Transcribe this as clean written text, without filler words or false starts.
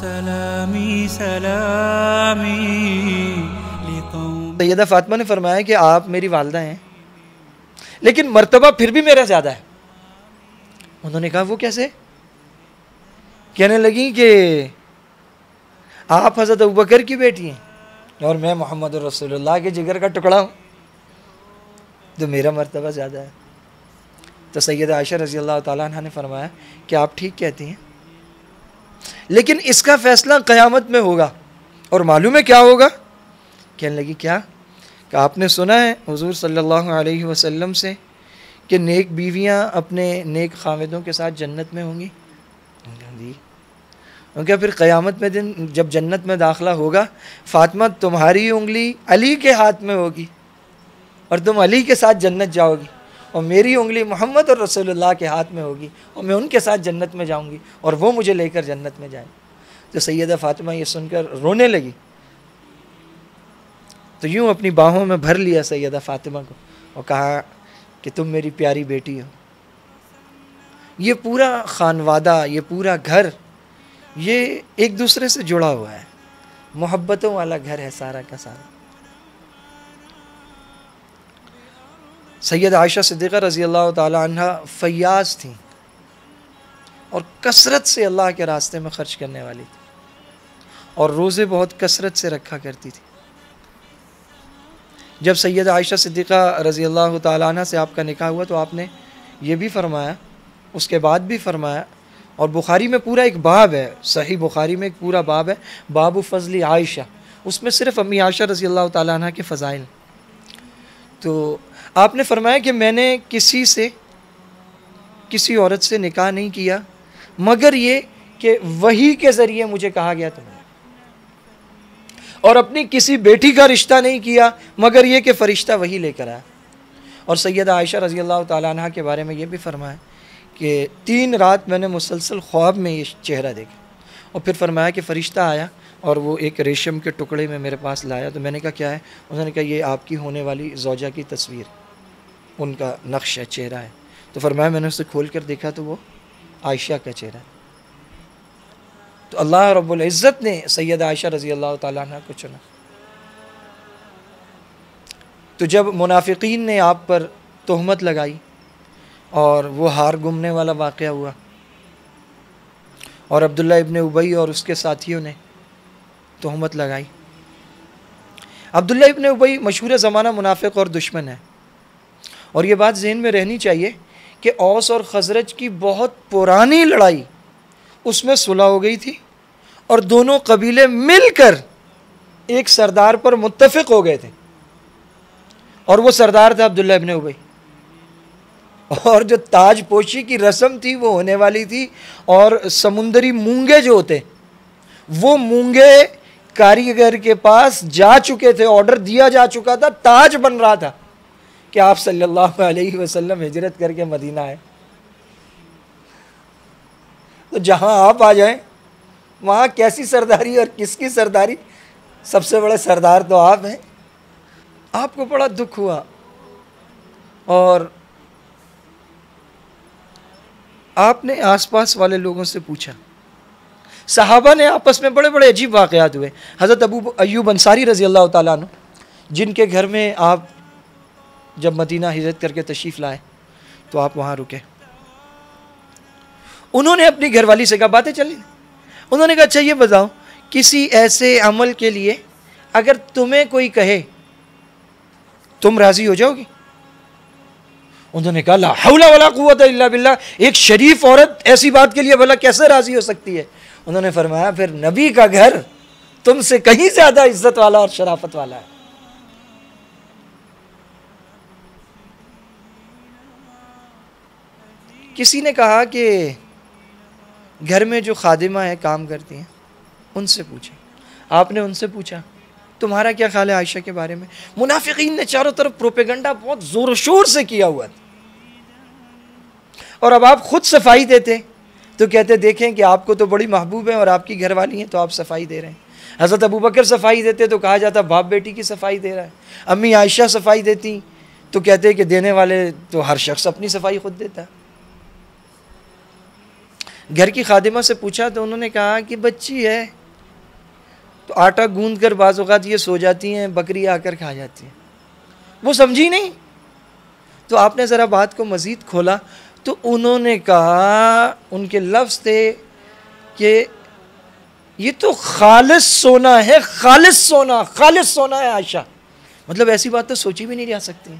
سلامی سلامی لقوم. سیدہ فاطمہ نے فرمایا کہ آپ میری والدہ ہیں لیکن مرتبہ پھر بھی میرا زیادہ ہے. انہوں نے کہا وہ کیسے؟ کہنے لگی کہ آپ حضرت ابوبکر کی بیٹی ہیں اور میں محمد رسول اللہ کے جگر کا ٹکڑا ہوں تو میرا مرتبہ زیادہ ہے. تو سیدہ عائشہ رضی اللہ تعالیٰ عنہ نے فرمایا کہ آپ ٹھیک کہتی ہیں لیکن اس کا فیصلہ قیامت میں ہوگا. اور معلوم ہے کیا ہوگا؟ کہنے لگی کیا؟ کہ آپ نے سنا ہے حضور صلی اللہ علیہ وسلم سے کہ نیک بیویاں اپنے نیک خاوندوں کے ساتھ جنت میں ہوں گی. کیونکہ پھر قیامت میں دن جب جنت میں داخلہ ہوگا فاطمہ تمہاری انگلی علی کے ہاتھ میں ہوگی اور تم علی کے ساتھ جنت جاؤ گی اور میری انگلی محمد اور رسول اللہ کے ہاتھ میں ہوگی اور میں ان کے ساتھ جنت میں جاؤں گی اور وہ مجھے لے کر جنت میں جائیں. تو سیدہ فاطمہ یہ سن کر رونے لگی تو یوں اپنی باہوں میں بھر لیا سیدہ فاطمہ کو اور کہا کہ تم میری پیاری بیٹی ہو. یہ پورا خانوادہ، یہ پورا گھر، یہ ایک دوسرے سے جڑا ہوا ہے، محبتوں والا گھر ہے سارا کا سارا. سیدہ عائشہ صدیقہ رضی اللہ تعالی عنہ فیاض تھیں اور کثرت سے اللہ کے راستے میں خرچ کرنے والی تھی اور روزے بہت کثرت سے رکھا کرتی تھی. جب سیدہ عائشہ صدیقہ رضی اللہ تعالی عنہ سے آپ کا نکاح ہوا تو آپ نے یہ بھی فرمایا، اس کے بعد بھی فرمایا، اور بخاری میں پورا ایک باب ہے، صحیح بخاری میں ایک پورا باب ہے، باب فضل عائشہ، اس میں صرف امی عائشہ رضی اللہ تعالی عنہ کے فضائل. تو آپ نے فرمایا کہ میں نے کسی عورت سے نکاح نہیں کیا مگر یہ کہ وحی کے ذریعے مجھے کہا گیا تمہیں، اور اپنی کسی بیٹی کا رشتہ نہیں کیا مگر یہ کہ فرشتہ وحی لے کر آیا. اور سیدہ عائشہ رضی اللہ تعالی عنہ کے بارے میں یہ بھی فرمایا کہ 3 رات میں نے مسلسل خواب میں یہ چہرہ دیکھا اور پھر فرمایا کہ فرشتہ آیا اور وہ ایک ریشم کے ٹکڑے میں میرے پاس لایا. تو میں نے کہا کیا ہے؟ انہوں نے کہا یہ آپ کی ہونے والی زوجہ کی تصویر، ان کا نقش ہے، چہرہ ہے. تو فرمایا میں نے اسے کھول کر دیکھا تو وہ عائشہ کا چہرہ ہے. تو اللہ رب العزت نے سیدہ عائشہ رضی اللہ تعالیٰ عنہ کو چنا. تو جب منافقین نے آپ پر تہمت لگائی اور وہ ہار گمنے والا واقعہ ہوا اور عبداللہ ابن ابی اور اس کے ساتھیوں نے تہمت لگائی. عبداللہ ابن ابی مشہور زمانہ منافق اور دشمن ہے، اور یہ بات ذہن میں رہنی چاہیے کہ اوس اور خزرج کی بہت پرانی لڑائی اس میں صلح ہو گئی تھی اور دونوں قبیلے مل کر ایک سردار پر متفق ہو گئے تھے اور وہ سردار تھا عبداللہ ابن ابی. اور جو تاج پوشی کی رسم تھی وہ ہونے والی تھی اور سمندری مونگے جو ہوتے وہ مونگے کاریگر کے پاس جا چکے تھے، آرڈر دیا جا چکا تھا، تاج بن رہا تھا کہ آپ صلی اللہ علیہ وسلم ہجرت کر کے مدینہ آئے. تو جہاں آپ آ جائیں وہاں کیسی سرداری اور کس کی سرداری؟ سب سے بڑے سردار تو آپ ہیں. آپ کو بڑا دکھ ہوا اور آپ نے آس پاس والے لوگوں سے پوچھا. صحابہ نے آپس میں بڑے بڑے عجیب واقعات ہوئے. حضرت ابو ایوب انصاری رضی اللہ تعالیٰ عنہ جن کے گھر میں آپ جب مدینہ ہجرت کر کے تشریف لائے تو آپ وہاں رکے. انہوں نے اپنی گھر والی سے کہا باتیں چلی. انہوں نے کہا اچھا یہ بتاؤ کسی ایسے عمل کے لیے اگر تمہیں کوئی کہے تم راضی ہو جاؤ گی؟ انہوں نے کہا لا حول ولا قوت الا باللہ، ایک شریف عورت ایسی بات کے لیے بھلا کیسے راضی ہو سکتی ہے؟ انہوں نے فرمایا پھر نبی کا گھر تم سے کہیں زیادہ عزت والا اور شرافت والا ہے. کسی نے کہا کہ گھر میں جو خادمہ ہیں کام کرتی ہیں ان سے پوچھیں. آپ نے ان سے پوچھا تمہارا کیا خیال ہے عائشہ کے بارے میں؟ منافقین نے چاروں طرف پروپیگنڈا بہت زور و شور سے کیا ہوا تھا، اور اب آپ خود صفائی دیتے تو کہتے دیکھیں کہ آپ کو تو بڑی محبوب ہے اور آپ کی گھر والی ہیں تو آپ صفائی دے رہے ہیں. حضرت ابوبکر صفائی دیتے تو کہا جاتا باپ بیٹی کی صفائی دے رہا ہے. امی عائشہ صفائی دیتی تو کہتے کہ دینے والے تو ہر شخص اپنی صفائی خود دیتا. گھر کی خادمہ سے پوچھا تو انہوں نے کہا کہ بچی ہے تو آٹا گوندھ کر بعض اوقات یہ سو جاتی ہیں، بکری آ کر کھا جاتی ہیں. وہ سمجھی نہیں. تو آپ نے ذرا بات کو مزید کھولا تو انہوں نے کہا، ان کے لفظ تھے کہ یہ تو خالص سونا ہے، خالص سونا ہے عائشہ. مطلب ایسی بات تو سوچی بھی نہیں جا سکتی.